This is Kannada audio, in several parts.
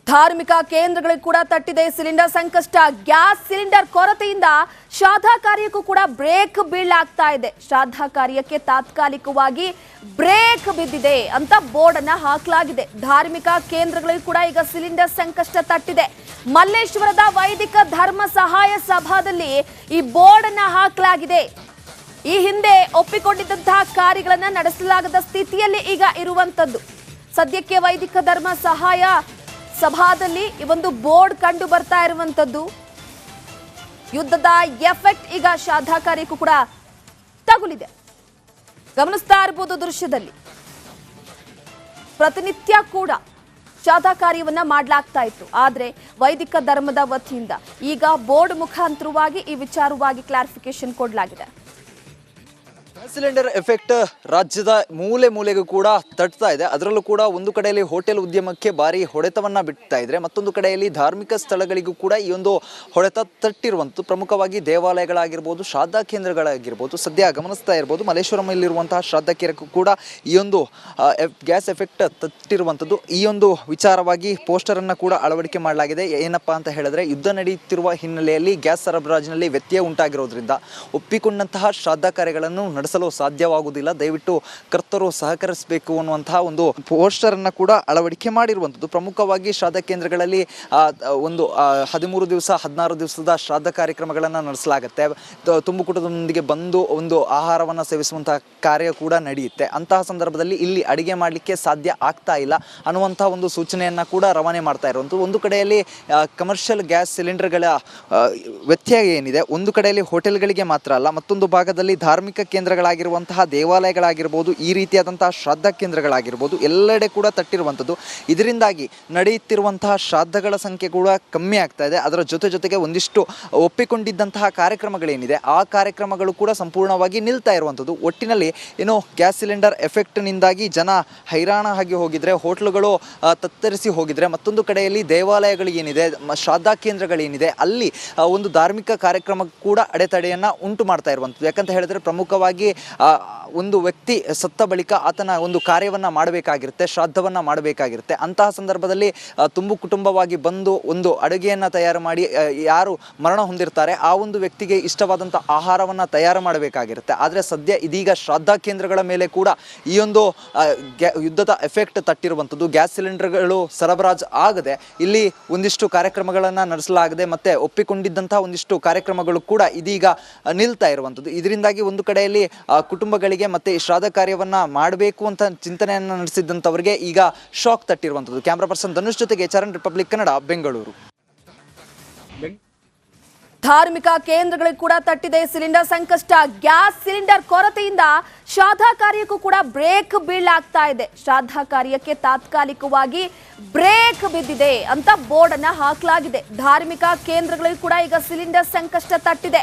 ಧಾರ್ಮಿಕ ಕೇಂದ್ರಗಳಿಗೆ ಕೂಡ ತಟ್ಟಿದೆ ಸಿಲಿಂಡರ್ ಸಂಕಷ್ಟ. ಗ್ಯಾಸ್ ಸಿಲಿಂಡರ್ ಕೊರತೆಯಿಂದ ಶ್ರಾದ್ದ ಕಾರ್ಯಕ್ಕೂ ಕೂಡ ಬ್ರೇಕ್ ಬೀಳಾಗ್ತಾ ಇದೆ. ಶ್ರಾದ್ದ ಕಾರ್ಯಕ್ಕೆ ತಾತ್ಕಾಲಿಕವಾಗಿ ಬ್ರೇಕ್ ಬಿದ್ದಿದೆ ಅಂತ ಬೋರ್ಡ್ ಅನ್ನ ಹಾಕಲಾಗಿದೆ. ಧಾರ್ಮಿಕ ಕೇಂದ್ರಗಳಿಗೆ ಕೂಡ ಈಗ ಸಿಲಿಂಡರ್ ಸಂಕಷ್ಟ ತಟ್ಟಿದೆ. ಮಲ್ಲೇಶ್ವರದ ವೈದಿಕ ಧರ್ಮ ಸಹಾಯ ಸಭಾದಲ್ಲಿ ಈ ಬೋರ್ಡ್ ಅನ್ನ ಹಾಕಲಾಗಿದೆ. ಈ ಹಿಂದೆ ಒಪ್ಪಿಕೊಂಡಿದ್ದಂತಹ ಕಾರ್ಯಗಳನ್ನ ನಡೆಸಲಾಗದ ಸ್ಥಿತಿಯಲ್ಲಿ ಈಗ ಇರುವಂತದ್ದು. ಸದ್ಯಕ್ಕೆ ವೈದಿಕ ಧರ್ಮ ಸಹಾಯ ಸಭಾದಲ್ಲಿ ಈ ಒಂದು ಬೋರ್ಡ್ ಕಂಡು ಬರ್ತಾ ಇರುವಂತದ್ದು. ಯುದ್ಧದ ಎಫೆಕ್ಟ್ ಈಗ ಶ್ರಾದ್ದ ಕಾರ್ಯಕ್ಕೂ ಕೂಡ ತಗುಲಿದೆ. ಗಮನಿಸ್ತಾ ಇರಬಹುದು ದೃಶ್ಯದಲ್ಲಿ. ಪ್ರತಿನಿತ್ಯ ಕೂಡ ಶ್ರಾದ್ದ ಕಾರ್ಯವನ್ನ ಮಾಡಲಾಗ್ತಾ ಇತ್ತು. ಆದ್ರೆ ವೈದಿಕ ಧರ್ಮದ ವತಿಯಿಂದ ಈಗ ಬೋರ್ಡ್ ಮುಖಾಂತರವಾಗಿ ಈ ವಿಚಾರವಾಗಿ ಕ್ಲಾರಿಫಿಕೇಶನ್ ಕೊಡಲಾಗಿದೆ. ಗ್ಯಾಸ್ ಸಿಲಿಂಡರ್ ಎಫೆಕ್ಟ್ ರಾಜ್ಯದ ಮೂಲೆ ಮೂಲೆಗೂ ಕೂಡ ತಟ್ತಾ ಇದೆ. ಅದರಲ್ಲೂ ಕೂಡ ಒಂದು ಕಡೆಯಲ್ಲಿ ಹೋಟೆಲ್ ಉದ್ಯಮಕ್ಕೆ ಭಾರಿ ಹೊಡೆತವನ್ನ ಬಿಡ್ತಾ ಇದ್ರೆ, ಮತ್ತೊಂದು ಕಡೆಯಲ್ಲಿ ಧಾರ್ಮಿಕ ಸ್ಥಳಗಳಿಗೂ ಕೂಡ ಈ ಒಂದು ಹೊಡೆತ ತಟ್ಟಿರುವಂಥದ್ದು. ಪ್ರಮುಖವಾಗಿ ದೇವಾಲಯಗಳಾಗಿರ್ಬೋದು, ಶ್ರಾದ್ದ ಕೇಂದ್ರಗಳಾಗಿರ್ಬೋದು. ಸದ್ಯ ಗಮನಿಸ್ತಾ ಇರ್ಬೋದು ಮಲ್ಲೇಶ್ವರಮಲ್ಲಿರುವಂತಹ ಶ್ರಾದ್ದ ಕೇಂದ್ರಕ್ಕೂ ಕೂಡ ಈ ಒಂದು ಗ್ಯಾಸ್ ಎಫೆಕ್ಟ್ ತಟ್ಟಿರುವಂಥದ್ದು. ಈ ಒಂದು ವಿಚಾರವಾಗಿ ಪೋಸ್ಟರ್ ಅನ್ನ ಕೂಡ ಅಳವಡಿಕೆ ಮಾಡಲಾಗಿದೆ. ಏನಪ್ಪಾ ಅಂತ ಹೇಳಿದ್ರೆ, ಯುದ್ಧ ನಡೆಯುತ್ತಿರುವ ಹಿನ್ನೆಲೆಯಲ್ಲಿ ಗ್ಯಾಸ್ ಸರಬರಾಜಿನಲ್ಲಿ ವ್ಯತ್ಯಯ ಉಂಟಾಗಿರೋದ್ರಿಂದ ಒಪ್ಪಿಕೊಂಡಂತಹ ಶ್ರಾದ್ದ ಕಾರ್ಯಗಳನ್ನು ನಡೆಸಲು ಸಾಧ್ಯವಾಗುವುದಿಲ್ಲ, ದಯವಿಟ್ಟು ಕರ್ತರು ಸಹಕರಿಸಬೇಕು ಅನ್ನುವಂತಹ ಒಂದು ಪೋಸ್ಟರ್ ಅನ್ನ ಕೂಡ ಅಳವಡಿಕೆ ಮಾಡಿರುವಂಥದ್ದು. ಪ್ರಮುಖವಾಗಿ ಶ್ರಾದ್ದ ಕೇಂದ್ರಗಳಲ್ಲಿ ಒಂದು 13 ದಿವಸ 16 ದಿವಸದ ಶ್ರಾದ್ದ ಕಾರ್ಯಕ್ರಮಗಳನ್ನು ನಡೆಸಲಾಗುತ್ತೆ. ತುಂಬು ಕುಟುಂಬದೊಂದಿಗೆ ಬಂದು ಒಂದು ಆಹಾರವನ್ನು ಸೇವಿಸುವಂತಹ ಕಾರ್ಯ ಕೂಡ ನಡೆಯುತ್ತೆ. ಅಂತಹ ಸಂದರ್ಭದಲ್ಲಿ ಇಲ್ಲಿ ಅಡಿಗೆ ಮಾಡಲಿಕ್ಕೆ ಸಾಧ್ಯ ಆಗ್ತಾ ಇಲ್ಲ ಅನ್ನುವಂತಹ ಒಂದು ಸೂಚನೆಯನ್ನ ಕೂಡ ರವಾನೆ ಮಾಡ್ತಾ ಇರುವಂಥದ್ದು. ಒಂದು ಕಡೆಯಲ್ಲಿ ಕಮರ್ಷಿಯಲ್ ಗ್ಯಾಸ್ ಸಿಲಿಂಡರ್ಗಳ ವ್ಯತ್ಯಯ ಏನಿದೆ, ಒಂದು ಕಡೆಯಲ್ಲಿ ಹೋಟೆಲ್ಗಳಿಗೆ ಮಾತ್ರ ಅಲ್ಲ, ಮತ್ತೊಂದು ಭಾಗದಲ್ಲಿ ಧಾರ್ಮಿಕ ಕೇಂದ್ರಗಳಾಗಿರುವಂತಹ ದೇವಾಲಯಗಳಾಗಿರ್ಬೋದು, ಈ ರೀತಿಯಾದಂತಹ ಶ್ರಾದ್ದ ಕೇಂದ್ರಗಳಾಗಿರ್ಬೋದು, ಎಲ್ಲೆಡೆ ಕೂಡ ತಟ್ಟಿರುವಂಥದ್ದು. ಇದರಿಂದಾಗಿ ನಡೆಯುತ್ತಿರುವಂತಹ ಶ್ರಾದ್ದಗಳ ಸಂಖ್ಯೆ ಕೂಡ ಕಮ್ಮಿ ಆಗ್ತಾ ಇದೆ. ಅದರ ಜೊತೆಗೆ ಒಂದಿಷ್ಟು ಒಪ್ಪಿಕೊಂಡಿದ್ದಂತಹ ಕಾರ್ಯಕ್ರಮಗಳೇನಿದೆ ಆ ಕಾರ್ಯಕ್ರಮಗಳು ಕೂಡ ಸಂಪೂರ್ಣವಾಗಿ ನಿಲ್ತಾ ಇರುವಂಥದ್ದು. ಒಟ್ಟಿನಲ್ಲಿ ಏನು ಗ್ಯಾಸ್ ಸಿಲಿಂಡರ್ ಎಫೆಕ್ಟ್ನಿಂದಾಗಿ ಜನ ಹೈರಾಣ ಆಗಿ ಹೋಗಿದ್ರೆ, ಹೋಟ್ಲುಗಳು ತತ್ತರಿಸಿ ಹೋಗಿದ್ರೆ, ಮತ್ತೊಂದು ಕಡೆಯಲ್ಲಿ ದೇವಾಲಯಗಳು ಏನಿದೆ, ಶ್ರಾದ್ದ ಕೇಂದ್ರಗಳೇನಿದೆ ಅಲ್ಲಿ ಒಂದು ಧಾರ್ಮಿಕ ಕಾರ್ಯಕ್ರಮ ಕೂಡ ಅಡೆತಡೆಯನ್ನು ಉಂಟು ಮಾಡ್ತಾ ಇರುವಂಥದ್ದು. ಯಾಕಂತ ಹೇಳಿದ್ರೆ ಪ್ರಮುಖವಾಗಿ ಒಂದು ವ್ಯಕ್ತಿ ಸತ್ತ ಬಳಿಕ ಆತನ ಒಂದು ಕಾರ್ಯವನ್ನು ಮಾಡಬೇಕಾಗಿರುತ್ತೆ, ಶ್ರಾದ್ದವನ್ನು ಮಾಡಬೇಕಾಗಿರುತ್ತೆ. ಅಂತಹ ಸಂದರ್ಭದಲ್ಲಿ ತುಂಬು ಕುಟುಂಬವಾಗಿ ಬಂದು ಒಂದು ಅಡುಗೆಯನ್ನು ತಯಾರು ಮಾಡಿ ಯಾರು ಮರಣ ಹೊಂದಿರ್ತಾರೆ ಆ ಒಂದು ವ್ಯಕ್ತಿಗೆ ಇಷ್ಟವಾದಂಥ ಆಹಾರವನ್ನು ತಯಾರು ಮಾಡಬೇಕಾಗಿರುತ್ತೆ. ಆದರೆ ಸದ್ಯ ಇದೀಗ ಶ್ರಾದ್ದ ಕೇಂದ್ರಗಳ ಮೇಲೆ ಕೂಡ ಈ ಒಂದು ಯುದ್ಧದ ಎಫೆಕ್ಟ್ ತಟ್ಟಿರುವಂಥದ್ದು. ಗ್ಯಾಸ್ ಸಿಲಿಂಡರ್ಗಳು ಸರಬರಾಜು ಆಗದೆ ಇಲ್ಲಿ ಒಂದಿಷ್ಟು ಕಾರ್ಯಕ್ರಮಗಳನ್ನು ನಡೆಸಲಾಗದೆ, ಮತ್ತೆ ಒಪ್ಪಿಕೊಂಡಿದ್ದಂತಹ ಒಂದಿಷ್ಟು ಕಾರ್ಯಕ್ರಮಗಳು ಕೂಡ ಇದೀಗ ನಿಲ್ತಾ ಇರುವಂಥದ್ದು. ಇದರಿಂದಾಗಿ ಒಂದು ಕಡೆಯಲ್ಲಿ ಕುಟುಂಬಗಳಿಗೆ ಮತ್ತೆ ಶ್ರಾದ್ದ ಕಾರ್ಯವನ್ನ ಮಾಡಬೇಕು ಅಂತ ಚಿಂತನೆಯನ್ನು ನಡೆಸಿದ್ದಂಥವರಿಗೆ ಈಗ ಶಾಕ್ ತಟ್ಟಿರುವಂಥದ್ದು. ಕ್ಯಾಮ್ರಾ ಪರ್ಸನ್ ಧನುಷ್ ಜೊತೆಗೆ ಚರಣ್, ರಿಪಬ್ಲಿಕ್ ಕನ್ನಡ, ಬೆಂಗಳೂರು. ಧಾರ್ಮಿಕ ಕೇಂದ್ರಗಳಿಗೆ ಕೂಡ ತಟ್ಟಿದೆ ಸಿಲಿಂಡರ್ ಸಂಕಷ್ಟ. ಗ್ಯಾಸ್ ಸಿಲಿಂಡರ್ ಕೊರತೆಯಿಂದ ಶ್ರಾದ್ದ ಕಾರ್ಯಕ್ಕೂ ಕೂಡ ಬ್ರೇಕ್ ಬೀಳಾಗ್ತಾ ಇದೆ. ಶ್ರಾದ್ದ ಕಾರ್ಯಕ್ಕೆ ತಾತ್ಕಾಲಿಕವಾಗಿ ಬ್ರೇಕ್ ಬಿದ್ದಿದೆ ಅಂತ ಬೋರ್ಡ್ ಅನ್ನ ಹಾಕಲಾಗಿದೆ. ಧಾರ್ಮಿಕ ಕೇಂದ್ರಗಳಿಗೆ ಕೂಡ ಈಗ ಸಿಲಿಂಡರ್ ಸಂಕಷ್ಟ ತಟ್ಟಿದೆ.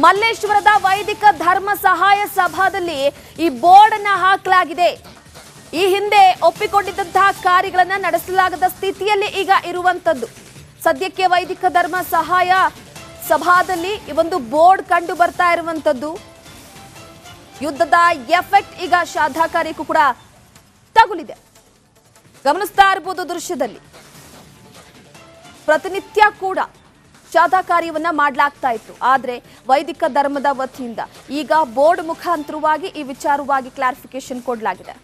ಮಲ್ಲೇಶ್ವರದ ವೈದಿಕ ಧರ್ಮ ಸಹಾಯ ಸಭಾದಲ್ಲಿ ಈ ಬೋರ್ಡ್ ಅನ್ನ ಹಾಕಲಾಗಿದೆ. ಈ ಹಿಂದೆ ಒಪ್ಪಿಕೊಂಡಿದ್ದಂತಹ ಕಾರ್ಯಗಳನ್ನ ನಡೆಸಲಾಗದ ಸ್ಥಿತಿಯಲ್ಲಿ ಈಗ ಇರುವಂತದ್ದು. ಸದ್ಯಕ್ಕೆ ವೈದಿಕ ಧರ್ಮ ಸಹಾಯ ಸಭಾದಲ್ಲಿ ಈ ಒಂದು ಬೋರ್ಡ್ ಕಂಡು ಬರ್ತಾ ಇರುವಂತದ್ದು. ಯುದ್ಧದ ಎಫೆಕ್ಟ್ ಈಗ ಶ್ರಾದ್ದ ಕಾರ್ಯಕ್ಕೂ ಕೂಡ ತಗುಲಿದೆ. ಗಮನಿಸ್ತಾ ಇರಬಹುದು ದೃಶ್ಯದಲ್ಲಿ. ಪ್ರತಿನಿತ್ಯ ಕೂಡ ಶ್ರಾದ್ದ ಕಾರ್ಯವನ್ನ ಮಾಡಲಾಗ್ತಾ ಇತ್ತು. ಆದ್ರೆ ವೈದಿಕ ಧರ್ಮದ ವತಿಯಿಂದ ಈಗ ಬೋರ್ಡ್ ಮುಖಾಂತರವಾಗಿ ಈ ವಿಚಾರವಾಗಿ ಕ್ಲಾರಿಫಿಕೇಶನ್ ಕೊಡಲಾಗಿದೆ.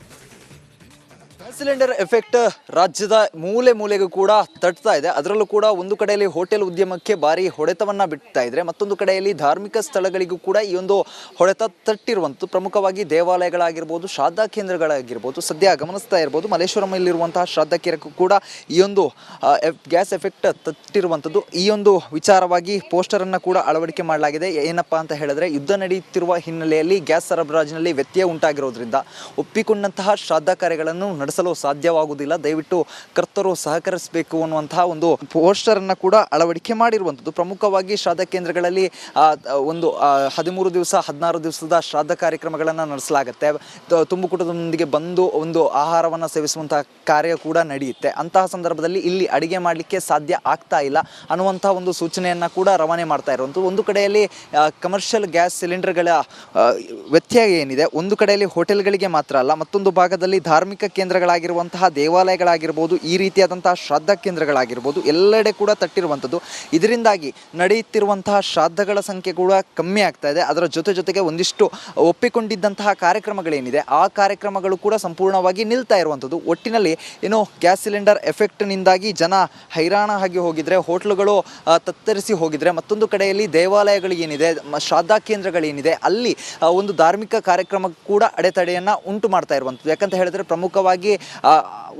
ಗ್ಯಾಸ್ ಸಿಲಿಂಡರ್ ಎಫೆಕ್ಟ್ ರಾಜ್ಯದ ಮೂಲೆ ಮೂಲೆಗೂ ಕೂಡ ತಟ್ತಾ ಇದೆ. ಅದರಲ್ಲೂ ಕೂಡ ಒಂದು ಕಡೆಯಲ್ಲಿ ಹೋಟೆಲ್ ಉದ್ಯಮಕ್ಕೆ ಭಾರಿ ಹೊಡೆತವನ್ನ ಬಿಡ್ತಾ ಇದ್ರೆ, ಮತ್ತೊಂದು ಕಡೆಯಲ್ಲಿ ಧಾರ್ಮಿಕ ಸ್ಥಳಗಳಿಗೂ ಕೂಡ ಈ ಒಂದು ಹೊಡೆತ ತಟ್ಟಿರುವಂಥದ್ದು. ಪ್ರಮುಖವಾಗಿ ದೇವಾಲಯಗಳಾಗಿರ್ಬೋದು, ಶ್ರಾದ್ದ ಕೇಂದ್ರಗಳಾಗಿರ್ಬೋದು. ಸದ್ಯ ಗಮನಿಸ್ತಾ ಇರ್ಬೋದು ಮಲ್ಲೇಶ್ವರಮಲ್ಲಿರುವಂತಹ ಶ್ರಾದ್ದ ಕೇಂದ್ರಕ್ಕೂ ಕೂಡ ಈ ಒಂದು ಗ್ಯಾಸ್ ಎಫೆಕ್ಟ್ ತಟ್ಟಿರುವಂಥದ್ದು. ಈ ಒಂದು ವಿಚಾರವಾಗಿ ಪೋಸ್ಟರ್ ಅನ್ನ ಕೂಡ ಅಳವಡಿಕೆ ಮಾಡಲಾಗಿದೆ. ಏನಪ್ಪಾ ಅಂತ ಹೇಳಿದ್ರೆ, ಯುದ್ಧ ನಡೆಯುತ್ತಿರುವ ಹಿನ್ನೆಲೆಯಲ್ಲಿ ಗ್ಯಾಸ್ ಸರಬರಾಜಿನಲ್ಲಿ ವ್ಯತ್ಯಯ ಉಂಟಾಗಿರೋದ್ರಿಂದ ಒಪ್ಪಿಕೊಂಡಂತಹ ಶ್ರಾದ್ದ ಕಾರ್ಯಗಳನ್ನು ನಡೆಸಲು ಸಾಧ್ಯವಾಗುವುದಿಲ್ಲ, ದಯವಿಟ್ಟು ಕರ್ತರು ಸಹಕರಿಸಬೇಕು ಅನ್ನುವಂತಹ ಒಂದು ಪೋಸ್ಟರ್ ಅನ್ನ ಕೂಡ ಅಳವಡಿಕೆ ಮಾಡಿರುವಂಥದ್ದು. ಪ್ರಮುಖವಾಗಿ ಶ್ರಾದ್ದ ಕೇಂದ್ರಗಳಲ್ಲಿ ಒಂದು 13 ದಿವಸ 16 ದಿವಸದ ಶ್ರಾದ್ದ ಕಾರ್ಯಕ್ರಮಗಳನ್ನು ನಡೆಸಲಾಗುತ್ತೆ. ತುಂಬು ಕುಟುಂಬದೊಂದಿಗೆ ಬಂದು ಒಂದು ಆಹಾರವನ್ನು ಸೇವಿಸುವಂತಹ ಕಾರ್ಯ ಕೂಡ ನಡೆಯುತ್ತೆ. ಅಂತಹ ಸಂದರ್ಭದಲ್ಲಿ ಇಲ್ಲಿ ಅಡಿಗೆ ಮಾಡಲಿಕ್ಕೆ ಸಾಧ್ಯ ಆಗ್ತಾ ಇಲ್ಲ ಅನ್ನುವಂತಹ ಒಂದು ಸೂಚನೆಯನ್ನ ಕೂಡ ರವಾನೆ ಮಾಡ್ತಾ ಇರುವಂಥದ್ದು. ಒಂದು ಕಡೆಯಲ್ಲಿ ಕಮರ್ಷಿಯಲ್ ಗ್ಯಾಸ್ ಸಿಲಿಂಡರ್ಗಳ ವ್ಯತ್ಯಯ ಏನಿದೆ, ಒಂದು ಕಡೆಯಲ್ಲಿ ಹೋಟೆಲ್ಗಳಿಗೆ ಮಾತ್ರ ಅಲ್ಲ, ಮತ್ತೊಂದು ಭಾಗದಲ್ಲಿ ಧಾರ್ಮಿಕ ಕೇಂದ್ರಗಳ ಕೇಂದ್ರಗಳಾಗಿರುವಂತಹ ದೇವಾಲಯಗಳಾಗಿರ್ಬೋದು, ಈ ರೀತಿಯಾದಂತಹ ಶ್ರಾದ್ದ ಕೇಂದ್ರಗಳಾಗಿರ್ಬೋದು, ಎಲ್ಲೆಡೆ ಕೂಡ ತಟ್ಟಿರುವಂಥದ್ದು. ಇದರಿಂದಾಗಿ ನಡೆಯುತ್ತಿರುವಂತಹ ಶ್ರಾದ್ದಗಳ ಸಂಖ್ಯೆ ಕೂಡ ಕಮ್ಮಿ ಆಗ್ತಾ ಇದೆ. ಅದರ ಜೊತೆಗೆ ಒಂದಿಷ್ಟು ಒಪ್ಪಿಕೊಂಡಿದ್ದಂತಹ ಕಾರ್ಯಕ್ರಮಗಳೇನಿದೆ ಆ ಕಾರ್ಯಕ್ರಮಗಳು ಕೂಡ ಸಂಪೂರ್ಣವಾಗಿ ನಿಲ್ತಾ ಇರುವಂಥದ್ದು. ಒಟ್ಟಿನಲ್ಲಿ ಏನು ಗ್ಯಾಸ್ ಸಿಲಿಂಡರ್ ಎಫೆಕ್ಟ್ನಿಂದಾಗಿ ಜನ ಹೈರಾಣ ಆಗಿ ಹೋಗಿದ್ರೆ, ಹೋಟ್ಲುಗಳು ತತ್ತರಿಸಿ ಹೋಗಿದ್ರೆ, ಮತ್ತೊಂದು ಕಡೆಯಲ್ಲಿ ದೇವಾಲಯಗಳು ಏನಿದೆ, ಶ್ರಾದ್ದ ಕೇಂದ್ರಗಳೇನಿದೆ ಅಲ್ಲಿ ಒಂದು ಧಾರ್ಮಿಕ ಕಾರ್ಯಕ್ರಮ ಕೂಡ ಅಡೆತಡೆಯನ್ನು ಉಂಟು ಮಾಡ್ತಾ ಇರುವಂಥದ್ದು. ಯಾಕಂತ ಹೇಳಿದ್ರೆ ಪ್ರಮುಖವಾಗಿ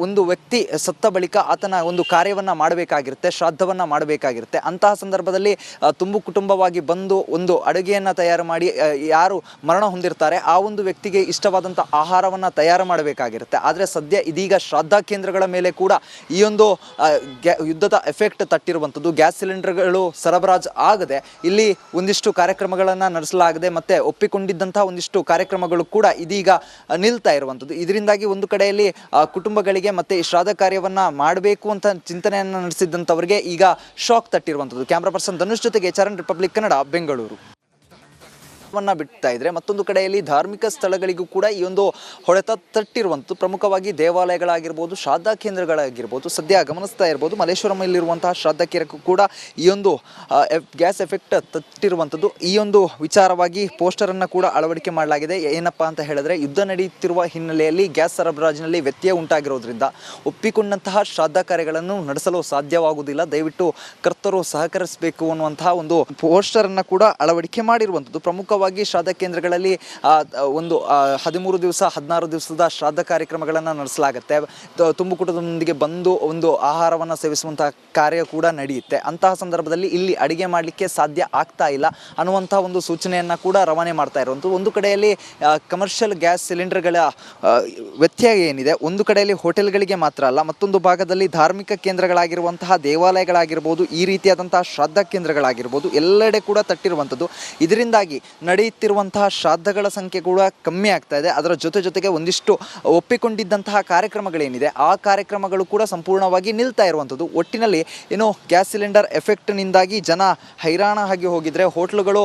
ಒಂದು ವ್ಯಕ್ತಿ ಸತ್ತ ಬಳಿಕ ಆತನ ಒಂದು ಕಾರ್ಯವನ್ನು ಮಾಡಬೇಕಾಗಿರುತ್ತೆ, ಶ್ರಾದ್ದವನ್ನು ಮಾಡಬೇಕಾಗಿರುತ್ತೆ. ಅಂತಹ ಸಂದರ್ಭದಲ್ಲಿ ತುಂಬು ಕುಟುಂಬವಾಗಿ ಬಂದು ಒಂದು ಅಡುಗೆಯನ್ನು ತಯಾರು ಮಾಡಿ ಯಾರು ಮರಣ ಹೊಂದಿರ್ತಾರೆ ಆ ಒಂದು ವ್ಯಕ್ತಿಗೆ ಇಷ್ಟವಾದಂಥ ಆಹಾರವನ್ನು ತಯಾರು ಮಾಡಬೇಕಾಗಿರುತ್ತೆ. ಆದರೆ ಸದ್ಯ ಇದೀಗ ಶ್ರಾದ್ದ ಕೇಂದ್ರಗಳ ಮೇಲೆ ಕೂಡ ಈ ಒಂದು ಯುದ್ಧದ ಎಫೆಕ್ಟ್ ತಟ್ಟಿರುವಂಥದ್ದು. ಗ್ಯಾಸ್ ಸಿಲಿಂಡರ್ಗಳು ಸರಬರಾಜು ಆಗದೆ ಇಲ್ಲಿ ಒಂದಿಷ್ಟು ಕಾರ್ಯಕ್ರಮಗಳನ್ನು ನಡೆಸಲಾಗದೆ ಮತ್ತೆ ಒಪ್ಪಿಕೊಂಡಿದ್ದಂತಹ ಒಂದಿಷ್ಟು ಕಾರ್ಯಕ್ರಮಗಳು ಕೂಡ ಇದೀಗ ನಿಲ್ತಾ ಇರುವಂಥದ್ದು. ಇದರಿಂದಾಗಿ ಒಂದು ಕಡೆಯಲ್ಲಿ ಕುಟುಂಬಗಳಿಗೆ ಮತ್ತೆ ಈ ಶ್ರಾದ್ದ ಕಾರ್ಯವನ್ನ ಮಾಡಬೇಕು ಅಂತ ಚಿಂತನೆಯನ್ನು ನಡೆಸಿದ್ದಂಥವರಿಗೆ ಈಗ ಶಾಕ್ ತಟ್ಟಿರುವಂಥದ್ದು. ಕ್ಯಾಮ್ರಾ ಪರ್ಸನ್ ಧನುಷ್ ಜೊತೆಗೆ ಚರಣ್, ರಿಪಬ್ಲಿಕ್ ಕನ್ನಡ, ಬೆಂಗಳೂರು. ಬಿಡ್ತಾ ಇದ್ರೆ ಮತ್ತೊಂದು ಕಡೆಯಲ್ಲಿ ಧಾರ್ಮಿಕ ಸ್ಥಳಗಳಿಗೂ ಕೂಡ ಈ ಒಂದು ಹೊಡೆತ ತಟ್ಟಿರುವಂಥದ್ದು. ಪ್ರಮುಖವಾಗಿ ದೇವಾಲಯಗಳಾಗಿರ್ಬೋದು, ಶ್ರಾದ್ದ ಕೇಂದ್ರಗಳಾಗಿರ್ಬೋದು. ಸದ್ಯ ಗಮನಿಸ್ತಾ ಇರ್ಬೋದು ಮಲ್ಲೇಶ್ವರಮಲ್ಲಿರುವಂತಹ ಶ್ರಾದ್ದ ಕೇಂದ್ರಕ್ಕೂ ಕೂಡ ಈ ಒಂದು ಗ್ಯಾಸ್ ಎಫೆಕ್ಟ್ ತಟ್ಟಿರುವಂಥದ್ದು. ಈ ಒಂದು ವಿಚಾರವಾಗಿ ಪೋಸ್ಟರನ್ನು ಕೂಡ ಅಳವಡಿಕೆ ಮಾಡಲಾಗಿದೆ. ಏನಪ್ಪಾ ಅಂತ ಹೇಳಿದ್ರೆ ಯುದ್ಧ ನಡೆಯುತ್ತಿರುವ ಹಿನ್ನೆಲೆಯಲ್ಲಿ ಗ್ಯಾಸ್ ಸರಬರಾಜಿನಲ್ಲಿ ವ್ಯತ್ಯಯ ಉಂಟಾಗಿರೋದ್ರಿಂದ ಒಪ್ಪಿಕೊಂಡಂತಹ ಶ್ರಾದ್ದ ಕಾರ್ಯಗಳನ್ನು ನಡೆಸಲು ಸಾಧ್ಯವಾಗುವುದಿಲ್ಲ, ದಯವಿಟ್ಟು ಕರ್ತರು ಸಹಕರಿಸಬೇಕು ಅನ್ನುವಂತಹ ಒಂದು ಪೋಸ್ಟರನ್ನು ಕೂಡ ಅಳವಡಿಕೆ ಮಾಡಿರುವಂಥದ್ದು. ಪ್ರಮುಖವಾಗಿ ಶ್ರಾದ್ದ ಕೇಂದ್ರಗಳಲ್ಲಿ ಒಂದು 13 ದಿವಸ 16 ದಿವಸದ ಶ್ರಾದ್ದ ಕಾರ್ಯಕ್ರಮಗಳನ್ನು ನಡೆಸಲಾಗುತ್ತೆ. ತುಂಬು ಕುಟುಂಬದೊಂದಿಗೆ ಬಂದು ಒಂದು ಆಹಾರವನ್ನು ಸೇವಿಸುವಂತಹ ಕಾರ್ಯ ಕೂಡ ನಡೆಯುತ್ತೆ. ಅಂತಹ ಸಂದರ್ಭದಲ್ಲಿ ಇಲ್ಲಿ ಅಡಿಗೆ ಮಾಡಲಿಕ್ಕೆ ಸಾಧ್ಯ ಆಗ್ತಾ ಇಲ್ಲ ಅನ್ನುವಂತಹ ಒಂದು ಸೂಚನೆಯನ್ನು ಕೂಡ ರವಾನೆ ಮಾಡ್ತಾ ಇರುವಂಥದ್ದು. ಒಂದು ಕಡೆಯಲ್ಲಿ ಕಮರ್ಷಿಯಲ್ ಗ್ಯಾಸ್ ಸಿಲಿಂಡರ್ಗಳ ವ್ಯತ್ಯಯ ಏನಿದೆ, ಒಂದು ಕಡೆಯಲ್ಲಿ ಹೋಟೆಲ್ಗಳಿಗೆ ಮಾತ್ರ ಅಲ್ಲ, ಮತ್ತೊಂದು ಭಾಗದಲ್ಲಿ ಧಾರ್ಮಿಕ ಕೇಂದ್ರಗಳಾಗಿರುವಂತಹ ದೇವಾಲಯಗಳಾಗಿರ್ಬೋದು, ಈ ರೀತಿಯಾದಂತಹ ಶ್ರಾದ್ದ ಕೇಂದ್ರಗಳಾಗಿರ್ಬೋದು, ಎಲ್ಲೆಡೆ ಕೂಡ ತಟ್ಟಿರುವಂಥದ್ದು. ಇದರಿಂದಾಗಿ ನಡೆಯುತ್ತಿರುವಂತಹ ಶ್ರಾದ್ದಗಳ ಸಂಖ್ಯೆ ಕೂಡ ಕಮ್ಮಿ ಆಗ್ತಾ ಇದೆ. ಅದರ ಜೊತೆಗೆ ಒಂದಿಷ್ಟು ಒಪ್ಪಿಕೊಂಡಿದ್ದಂತಹ ಕಾರ್ಯಕ್ರಮಗಳೇನಿದೆ ಆ ಕಾರ್ಯಕ್ರಮಗಳು ಕೂಡ ಸಂಪೂರ್ಣವಾಗಿ ನಿಲ್ತಾ ಇರುವಂಥದ್ದು. ಒಟ್ಟಿನಲ್ಲಿ ಏನು ಗ್ಯಾಸ್ ಸಿಲಿಂಡರ್ ಎಫೆಕ್ಟ್ನಿಂದಾಗಿ ಜನ ಹೈರಾಣ ಆಗಿ ಹೋಗಿದ್ರೆ, ಹೋಟ್ಲುಗಳು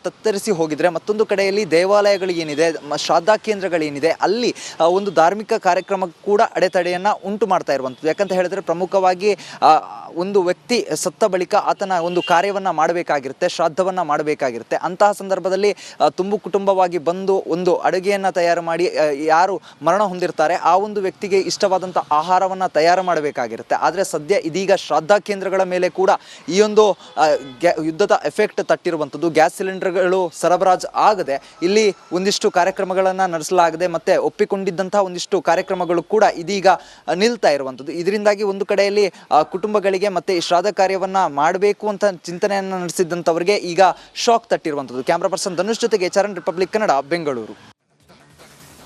ತತ್ತರಿಸಿ ಹೋಗಿದ್ರೆ, ಮತ್ತೊಂದು ಕಡೆಯಲ್ಲಿ ದೇವಾಲಯಗಳು ಏನಿದೆ, ಶ್ರಾದ್ದ ಕೇಂದ್ರಗಳೇನಿದೆ ಅಲ್ಲಿ ಒಂದು ಧಾರ್ಮಿಕ ಕಾರ್ಯಕ್ರಮ ಕೂಡ ಅಡೆತಡೆಯನ್ನು ಉಂಟು ಮಾಡ್ತಾ ಇರುವಂಥದ್ದು. ಯಾಕಂತ ಹೇಳಿದ್ರೆ ಪ್ರಮುಖವಾಗಿ ಒಂದು ವ್ಯಕ್ತಿ ಸತ್ತ ಬಳಿಕ ಆತನ ಒಂದು ಕಾರ್ಯವನ್ನು ಮಾಡಬೇಕಾಗಿರುತ್ತೆ, ಶ್ರಾದ್ದವನ್ನು ಮಾಡಬೇಕಾಗಿರುತ್ತೆ. ಅಂತಹ ಸಂದರ್ಭದಲ್ಲಿ ತುಂಬು ಕುಟುಂಬವಾಗಿ ಬಂದು ಒಂದು ಅಡುಗೆಯನ್ನು ತಯಾರು ಮಾಡಿ ಯಾರು ಮರಣ ಹೊಂದಿರ್ತಾರೆ ಆ ಒಂದು ವ್ಯಕ್ತಿಗೆ ಇಷ್ಟವಾದಂಥ ಆಹಾರವನ್ನು ತಯಾರು ಮಾಡಬೇಕಾಗಿರುತ್ತೆ. ಆದರೆ ಸದ್ಯ ಇದೀಗ ಶ್ರಾದ್ದ ಕೇಂದ್ರಗಳ ಮೇಲೆ ಕೂಡ ಈ ಒಂದು ಯುದ್ಧದ ಎಫೆಕ್ಟ್ ತಟ್ಟಿರುವಂಥದ್ದು. ಗ್ಯಾಸ್ ಸಿಲಿಂಡರ್ಗಳು ಸರಬರಾಜು ಆಗದೆ ಇಲ್ಲಿ ಒಂದಿಷ್ಟು ಕಾರ್ಯಕ್ರಮಗಳನ್ನು ನಡೆಸಲಾಗದೆ ಮತ್ತೆ ಒಪ್ಪಿಕೊಂಡಿದ್ದಂತಹ ಒಂದಿಷ್ಟು ಕಾರ್ಯಕ್ರಮಗಳು ಕೂಡ ಇದೀಗ ನಿಲ್ತಾ ಇರುವಂಥದ್ದು. ಇದರಿಂದಾಗಿ ಒಂದು ಕಡೆಯಲ್ಲಿ ಕುಟುಂಬಗಳಿಗೆ ಮತ್ತೆ ಈ ಶ್ರಾದ್ದ ಕಾರ್ಯವನ್ನ ಮಾಡಬೇಕು ಅಂತ ಚಿಂತನೆಯನ್ನು ನಡೆಸಿದ್ದಂಥವರಿಗೆ ಈಗ ಶಾಕ್ ತಟ್ಟಿರುವಂಥದ್ದು. ಕ್ಯಾಮ್ರಾ ಪರ್ಸನ್ ಧನುಷ್ ಜೊತೆಗೆ ಚರಣ್, ರಿಪಬ್ಲಿಕ್ ಕನ್ನಡ, ಬೆಂಗಳೂರು.